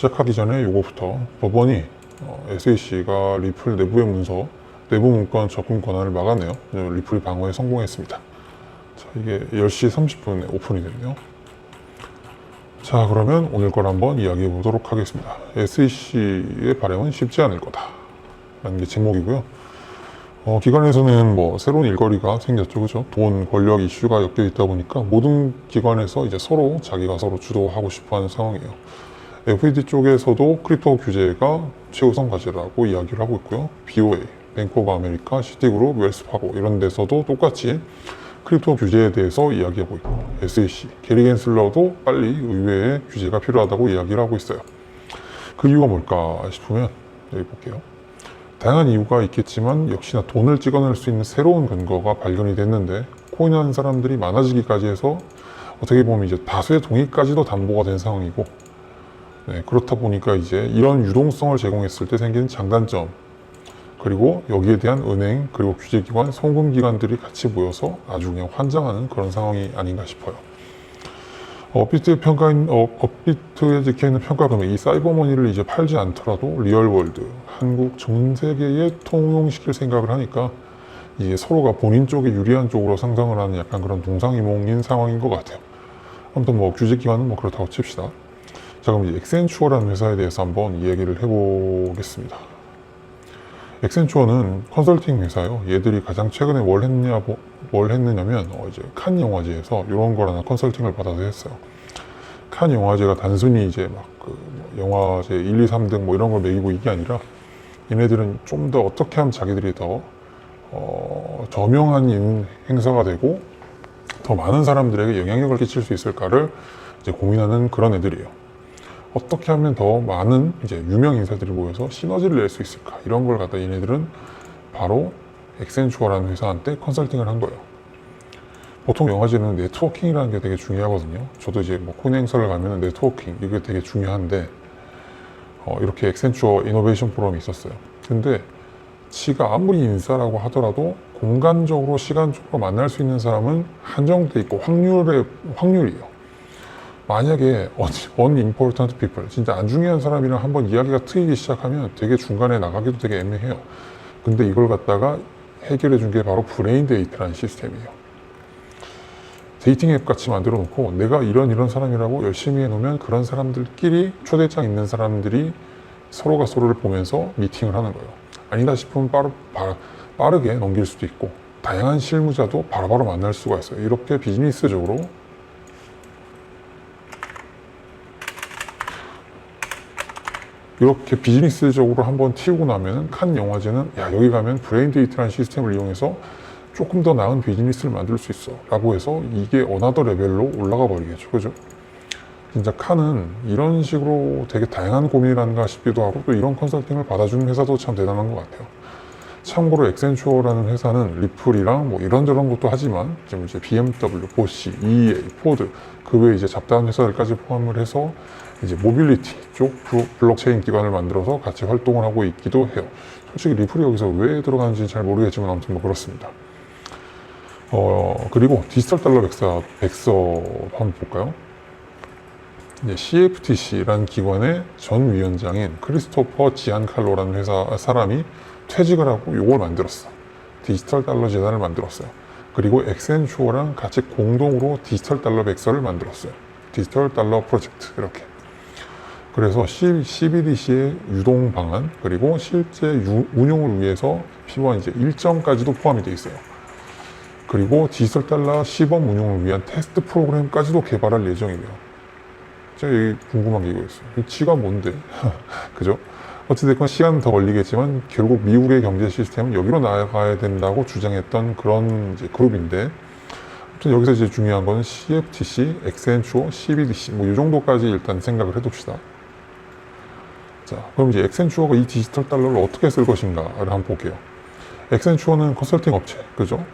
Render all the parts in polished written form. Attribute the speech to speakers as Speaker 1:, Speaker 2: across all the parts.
Speaker 1: 시작하기 전에 요거부터 법원이 SEC가 리플 내부의 문서, 내부 문건 접근 권한을 막았네요. 리플이 방어에 성공했습니다. 자, 이게 10시 30분에 오픈이 됐네요. 자, 그러면 오늘 걸 한번 이야기해 보도록 하겠습니다. SEC의 발행은 쉽지 않을 거다 라는 게 제목이고요. 기관에서는 뭐 새로운 일거리가 생겼죠, 그죠? 돈, 권력 이슈가 엮여 있다 보니까 모든 기관에서 이제 자기가 서로 주도하고 싶어 하는 상황이에요. FED 쪽에서도 크립토 규제가 최우선 과제라고 이야기를 하고 있고요. BOA, 뱅크 오브 아메리카, 시티그룹, 웰스파고 이런 데서도 똑같이 크립토 규제에 대해서 이야기하고 있고, SEC, 게리 겐슬러도 빨리 의회에 규제가 필요하다고 이야기를 하고 있어요. 그 이유가 뭘까 싶으면 여기 볼게요. 다양한 이유가 있겠지만 역시나 돈을 찍어낼 수 있는 새로운 근거가 발견이 됐는데, 코인하는 사람들이 많아지기까지 해서 어떻게 보면 이제 다수의 동의까지도 담보가 된 상황이고, 그렇다 보니까 이제 이런 유동성을 제공했을 때 생기는 장단점, 그리고 여기에 대한 은행, 그리고 규제기관, 송금기관들이 같이 모여서 아주 그냥 환장하는 그런 상황이 아닌가 싶어요. 업비트에 적혀있는 평가 금액, 이 사이버머니를 이제 팔지 않더라도 리얼월드, 한국, 전 세계에 통용시킬 생각을 하니까 이게 서로가 본인 쪽에 유리한 쪽으로 상상을 하는 약간 그런 동상이몽인 상황인 것 같아요. 아무튼 뭐 규제기관은 뭐 그렇다고 칩시다. 자, 그럼 이제 엑센추어라는 회사에 대해서 한번 이야기를 해보겠습니다. 엑센추어는 컨설팅 회사요. 얘들이 가장 최근에 뭘 했느냐면 이제 칸 영화제에서 이런 걸 하나 컨설팅을 받아서 했어요. 칸 영화제가 단순히 이제 막 영화제 1, 2, 3등 뭐 이런 걸 매기고 이게 아니라, 얘네들은 좀 더 어떻게 하면 자기들이 더 저명한 행사가 되고 더 많은 사람들에게 영향력을 끼칠 수 있을까를 이제 고민하는 그런 애들이에요. 어떻게 하면 더 많은 이제 유명 인사들이 모여서 시너지를 낼 수 있을까, 이런 걸 갖다 얘네들은 바로 엑센추어라는 회사한테 컨설팅을 한 거예요. 보통 영화제는 네트워킹이라는 게 되게 중요하거든요. 저도 이제 뭐 코인 행사를 가면 네트워킹 이게 되게 중요한데, 이렇게 엑센추어 이노베이션 프로그램이 있었어요. 근데 지가 아무리 인사라고 하더라도 공간적으로 시간적으로 만날 수 있는 사람은 한정돼 있고 확률이에요. 만약에 unimportant people, 진짜 안 중요한 사람이랑 한번 이야기가 트이기 시작하면 되게 중간에 나가기도 되게 애매해요. 근데 이걸 갖다가 해결해 준 게 바로 브레인 데이트라는 시스템이에요. 데이팅 앱 같이 만들어 놓고 내가 이런 사람이라고 열심히 해놓으면 그런 사람들끼리 초대장 있는 사람들이 서로가 서로를 보면서 미팅을 하는 거예요. 아니다 싶으면 빠르게 넘길 수도 있고, 다양한 실무자도 바로바로 만날 수가 있어요. 이렇게 비즈니스적으로 한번 튀우고 나면 칸 영화제는 여기 가면 브레인 데이트라는 시스템을 이용해서 조금 더 나은 비즈니스를 만들 수 있어 라고 해서 이게 어나더 레벨로 올라가 버리겠죠, 그죠? 진짜 칸은 이런 식으로 되게 다양한 고민을 하는가 싶기도 하고, 또 이런 컨설팅을 받아주는 회사도 참 대단한 것 같아요. 참고로 엑센추어라는 회사는 리플이랑 뭐 이런저런 것도 하지만 지금 이제 BMW, 보쉬, EA, 포드, 그 외에 이제 잡다한 회사들까지 포함을 해서 이제 모빌리티 쪽 블록체인 기관을 만들어서 같이 활동을 하고 있기도 해요. 솔직히 리플이 여기서 왜 들어가는지 잘 모르겠지만 아무튼 뭐 그렇습니다. 그리고 디지털 달러 백서 한번 볼까요? 이제 CFTC라는 기관의 전 위원장인 크리스토퍼 지안칼로라는 회사 사람이 퇴직을 하고 이걸 만들었어. 디지털 달러 재단을 만들었어요. 그리고 엑센추어랑 같이 공동으로 디지털 달러 백서를 만들었어요. 디지털 달러 프로젝트, 이렇게. 그래서 CBDC의 유동 방안, 그리고 실제 운용을 위해서 필요한 이제 일정까지도 포함이 되어 있어요. 그리고 디지털 달러 시범 운용을 위한 테스트 프로그램까지도 개발할 예정이래요. 제가 여기 궁금한 게 이거 있어요. 이 지가 뭔데? 그죠? 어찌됐건 시간은 더 걸리겠지만 결국 미국의 경제 시스템은 여기로 나아가야 된다고 주장했던 그런 이제 그룹인데, 아무튼 여기서 이제 중요한 건 CFTC, 엑센추어, CBDC 뭐 이 정도까지 일단 생각을 해둡시다. 자, 그럼 이제 엑센추어가 이 디지털 달러를 어떻게 쓸 것인가를 한번 볼게요. 엑센추어는 컨설팅 업체, 그죠?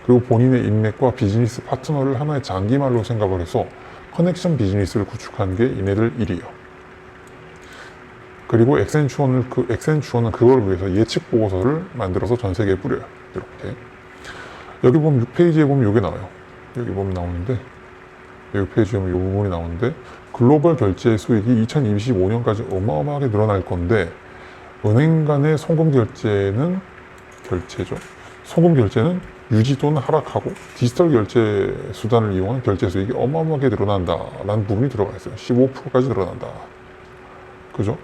Speaker 1: 그리고 본인의 인맥과 비즈니스 파트너를 하나의 장기말로 생각을 해서 커넥션 비즈니스를 구축하는 게 얘네들 일이에요. 그리고 엑센추어는 그걸 위해서 예측 보고서를 만들어서 전 세계에 뿌려요. 이렇게. 여기 보면 6페이지에 보면 이게 나와요. 여기 보면 나오는데, 여기 페이지에 보면 이 부분이 나오는데, 그 글로벌 결제 수익이 2025년까지 어마어마하게 늘어날 건데 은행 간의 송금 결제는 송금 결제는 유지 또는 하락하고 디지털 결제 수단을 이용한 결제 수익이 어마어마하게 늘어난다라는 부분이 들어가 있어요. 15%까지 늘어난다. 그죠?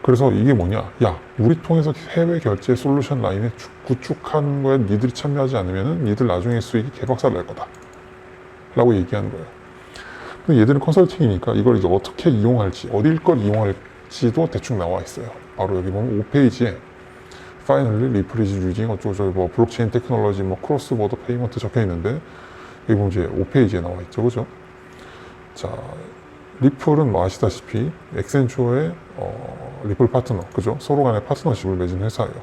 Speaker 1: 그래서 이게 뭐냐? 야, 우리 통해서 해외 결제 솔루션 라인에 구축한 거에 니들이 참여하지 않으면은 니들 나중에 수익이 개박살 날 거다. 라고 얘기하는 거예요. 근데 얘들은 컨설팅이니까 이걸 이제 어떻게 이용할지, 어딜 걸 이용할지도 대충 나와 있어요. 바로 여기 보면 5페이지에 Finally, Ripple is using 어쩌고저쩌고 뭐 블록체인 테크놀로지, 뭐 크로스 보더 페이먼트 적혀 있는데 여기 보면 이제 5페이지에 나와 있죠, 그죠? 자, 리플은 뭐 아시다시피 엑센추어의 리플 파트너, 그죠? 서로 간의 파트너십을 맺은 회사예요.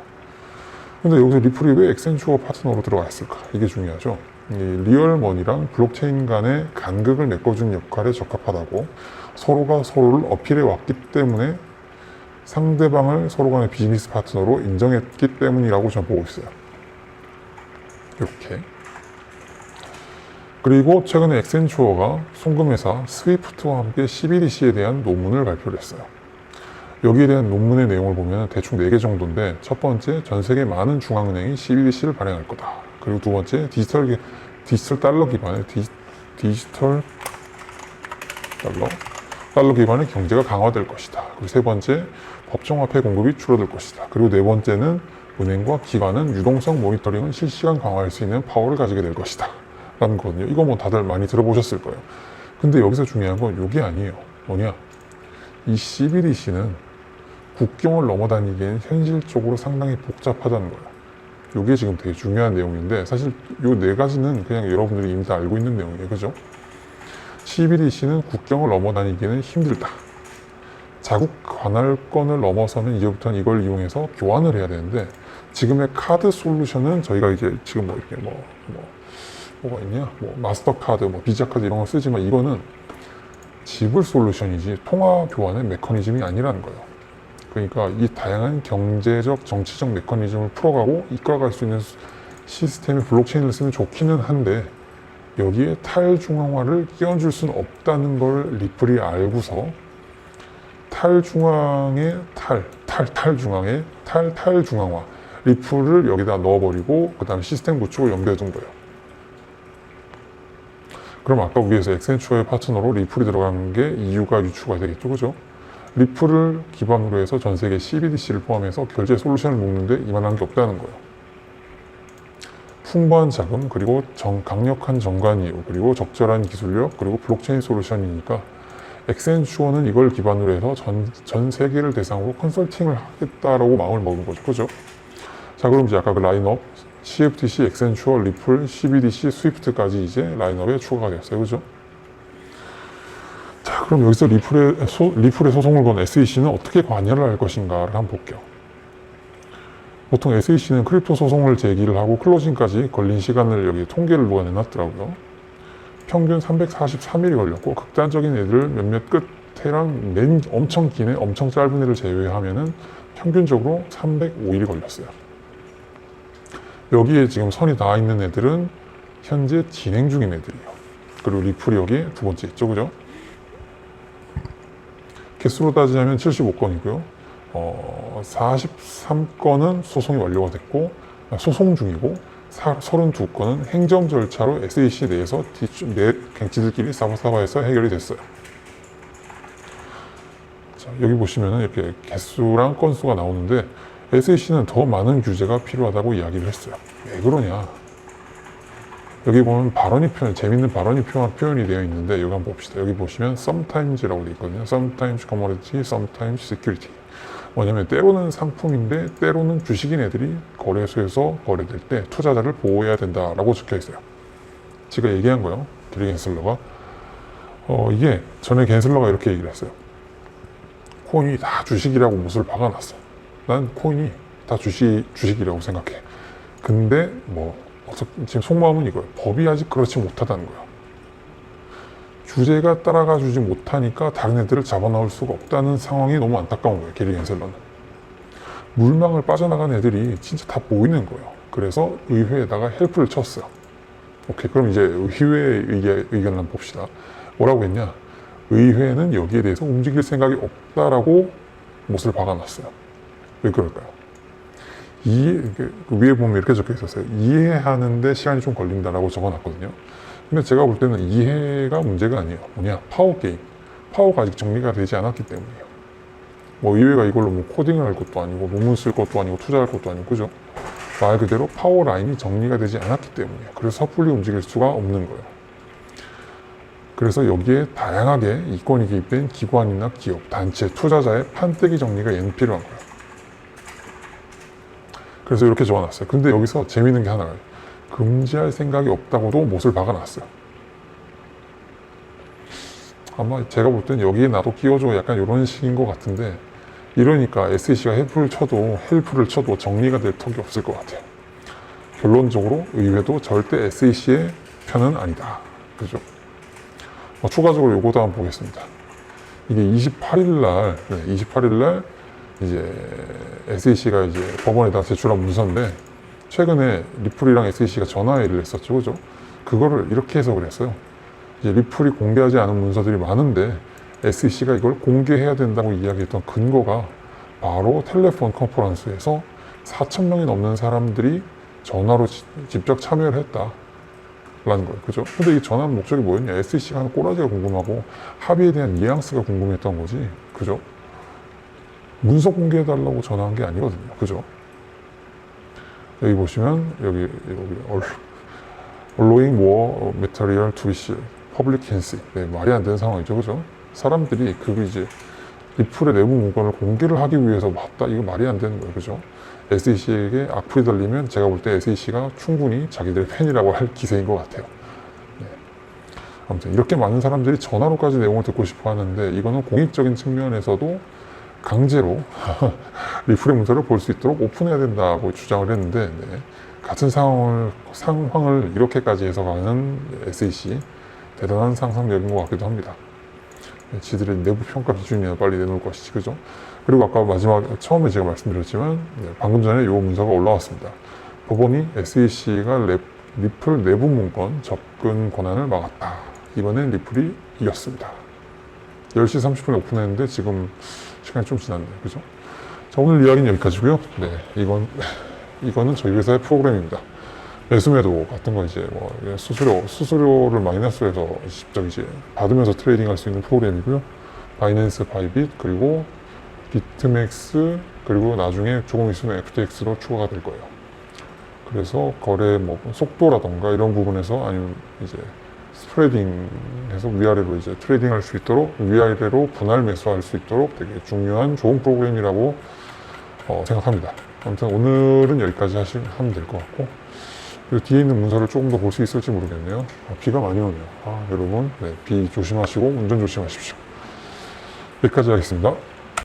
Speaker 1: 근데 여기서 리플이 왜 엑센추어 파트너로 들어가 있을까? 이게 중요하죠. 이 리얼머니랑 블록체인 간의 간극을 메꿔주는 역할에 적합하다고 서로가 서로를 어필해 왔기 때문에 상대방을 서로 간의 비즈니스 파트너로 인정했기 때문이라고 저는 보고 있어요. 이렇게. 그리고 최근에 엑센추어가 송금회사 스위프트와 함께 CBDC에 대한 논문을 발표를 했어요. 여기에 대한 논문의 내용을 보면 대충 4개 정도인데 첫 번째, 전 세계 많은 중앙은행이 CBDC를 발행할 거다. 그리고 두 번째, 디지털 달러 기반의 디지털 달러 기반의 경제가 강화될 것이다. 그리고 세 번째, 법정화폐 공급이 줄어들 것이다. 그리고 네 번째는 은행과 기관은 유동성 모니터링을 실시간 강화할 수 있는 파워를 가지게 될 것이다. 라는 거거든요. 이거 뭐 다들 많이 들어보셨을 거예요. 근데 여기서 중요한 건 이게 아니에요. 뭐냐? 이 CBDC는 국경을 넘어다니기엔 현실적으로 상당히 복잡하다는 거예요. 이게 지금 되게 중요한 내용인데 사실 이 4가지는 그냥 여러분들이 이미 다 알고 있는 내용이에요. 그죠? CBDC는 국경을 넘어다니기는 힘들다. 자국 관할권을 넘어서면 이제부터는 이걸 이용해서 교환을 해야 되는데 지금의 카드 솔루션은 저희가 이제 지금 뭐 이렇게 뭐가 있냐? 뭐 마스터카드, 뭐 비자카드 이런 걸 쓰지만 이거는 지불 솔루션이지 통화 교환의 메커니즘이 아니라는 거예요. 그러니까 이 다양한 경제적, 정치적 메커니즘을 풀어가고 이끌어갈 수 있는 시스템의 블록체인을 쓰면 좋기는 한데 여기에 탈중앙화를 끼얹을 수는 없다는 걸 리플이 알고서 탈중앙의 탈중앙화 리플을 여기다 넣어버리고 그 다음에 시스템 구축을 연결해둔 거예요. 그럼 아까 위에서 엑센추어의 파트너로 리플이 들어간 게 이유가 유추가 되겠죠, 그죠? 리플을 기반으로 해서 전 세계 CBDC를 포함해서 결제 솔루션을 묶는데 이만한 게 없다는 거예요. 풍부한 자금, 그리고 강력한 정관 이유, 그리고 적절한 기술력, 그리고 블록체인 솔루션이니까 엑센추어는 이걸 기반으로 해서 전 세계를 대상으로 컨설팅을 하겠다라고 마음을 먹은 거죠, 그죠? 자, 그럼 이제 아까 그 라인업 CFTC, 엑센추어, 리플, CBDC, 스위프트까지 이제 라인업에 추가가 되었어요, 그죠? 자, 그럼 여기서 리플에 소송을 건 SEC는 어떻게 관여를 할 것인가를 한번 볼게요. 보통 SEC는 크립토 소송을 제기를 하고 클로징까지 걸린 시간을 여기 통계를 누가 내놨더라고요. 평균 343일이 걸렸고 극단적인 애들 몇몇 끝에랑 엄청 긴 애, 엄청 짧은 애를 제외하면은 평균적으로 305일이 걸렸어요. 여기에 지금 선이 닿아 있는 애들은 현재 진행 중인 애들이에요. 그리고 리플이 여기에 두 번째 있죠, 그죠? 개수로 따지자면 75건이고요. 43건은 소송이 완료가 됐고, 소송 중이고, 32건은 행정 절차로 SEC 내에서 갱치들끼리 사바사바해서 해결이 됐어요. 자, 여기 보시면은 이렇게 개수랑 건수가 나오는데, SEC는 더 많은 규제가 필요하다고 이야기를 했어요. 왜 그러냐? 여기 보면 재밌는 발언이 표현이 되어 있는데, 여기 한번 봅시다. 여기 보시면 sometimes라고 되어 있거든요. sometimes commodity, sometimes security. 뭐냐면 때로는 상품인데 때로는 주식인 애들이 거래소에서 거래될 때 투자자를 보호해야 된다라고 적혀 있어요. 제가 얘기한 거예요. 게리 겐슬러가. 이게 전에 겐슬러가 이렇게 얘기를 했어요. 코인이 다 주식이라고 못을 박아놨어. 난 코인이 다 주식이라고 생각해. 근데 지금 속마음은 이거예요. 법이 아직 그렇지 못하다는 거예요. 규제가 따라가 주지 못하니까 다른 애들을 잡아넣을 수가 없다는 상황이 너무 안타까운 거예요. 게리 겐슬러는. 물망을 빠져나간 애들이 진짜 다 보이는 거예요. 그래서 의회에다가 헬프를 쳤어요. 오케이, 그럼 이제 의회의 의견을 한번 봅시다. 뭐라고 했냐? 의회는 여기에 대해서 움직일 생각이 없다라고 못을 박아놨어요. 왜 그럴까요? 그 위에 보면 이렇게 적혀 있었어요. 이해하는데 시간이 좀 걸린다라고 적어놨거든요. 근데 제가 볼 때는 이해가 문제가 아니에요. 뭐냐? 파워 게임. 파워가 아직 정리가 되지 않았기 때문이에요. 뭐 의회가 이걸로 뭐 코딩을 할 것도 아니고 논문 쓸 것도 아니고 투자할 것도 아니고 그죠? 말 그대로 파워 라인이 정리가 되지 않았기 때문이에요. 그래서 섣불리 움직일 수가 없는 거예요. 그래서 여기에 다양하게 이권이 개입된 기관이나 기업, 단체, 투자자의 판때기 정리가 얘는 필요한 거예요. 그래서 이렇게 적어놨어요. 근데 여기서 재밌는 게 하나가 금지할 생각이 없다고도 못을 박아놨어요. 아마 제가 볼 땐 여기에 나도 끼워줘 약간 이런 식인 것 같은데 이러니까 SEC가 헬프를 쳐도 정리가 될 턱이 없을 것 같아요. 결론적으로 의회도 절대 SEC의 편은 아니다. 그죠? 추가적으로 요거도 한번 보겠습니다. 이게 28일 날 이제 SEC가 이제 법원에다 제출한 문서인데 최근에 리플이랑 SEC가 전화회의를 했었죠. 그죠? 그거를 이렇게 해석을 했어요. 이제 리플이 공개하지 않은 문서들이 많은데 SEC가 이걸 공개해야 된다고 이야기했던 근거가 바로 텔레폰 컨퍼런스에서 4,000명이 넘는 사람들이 전화로 직접 참여를 했다라는 거예요. 그죠? 근데 이 전화 목적이 뭐였냐? SEC가 하는 꼬라지가 궁금하고 합의에 대한 뉘앙스가 궁금했던 거지. 그죠? 문서 공개해달라고 전화한 게 아니거든요. 그죠? 여기 보시면 여기 Allowing more material to be shared. Public cancy. 네, 말이 안 되는 상황이죠. 그죠? 사람들이 이제 리플의 내부 문건을 공개를 하기 위해서 맞다. 이거 말이 안 되는 거예요. 그죠? SEC에게 악플이 달리면 제가 볼 때 SEC가 충분히 자기들의 팬이라고 할 기세인 것 같아요. 네. 아무튼 이렇게 많은 사람들이 전화로까지 내용을 듣고 싶어 하는데 이거는 공익적인 측면에서도 강제로 리플의 문서를 볼 수 있도록 오픈해야 된다고 주장을 했는데 네. 같은 상황을 이렇게까지 해석하는 SEC 대단한 상상력인 것 같기도 합니다. 네, 지들의 내부 평가 기준이나 빨리 내놓을 것이지, 그죠? 그리고 아까 처음에 제가 말씀드렸지만 네, 방금 전에 이 문서가 올라왔습니다. 법원이 SEC가 리플 내부 문건 접근 권한을 막았다. 이번엔 리플이 이겼습니다. 10시 30분에 오픈했는데 지금 시간이 좀 지났네요. 그죠? 자, 오늘 이야기는 여기까지고요. 네, 이거는 저희 회사의 프로그램입니다. 매수매도 같은 거 이제 뭐 수수료를 마이너스해서 직접 이제 받으면서 트레이딩할 수 있는 프로그램이고요. 바이낸스 바이빗 그리고 비트맥스 그리고 나중에 조금 있으면 FTX로 추가가 될 거예요. 그래서 거래 뭐 속도라던가 이런 부분에서 아니면 이제 스프레딩해서 위아래로 이제 트레이딩할 수 있도록 위아래로 분할 매수할 수 있도록 되게 중요한 좋은 프로그램이라고 생각합니다. 아무튼 오늘은 여기까지 하면 될 것 같고 그리고 뒤에 있는 문서를 조금 더 볼 수 있을지 모르겠네요. 비가 많이 오네요. 여러분 네, 비 조심하시고 운전 조심하십시오. 여기까지 하겠습니다.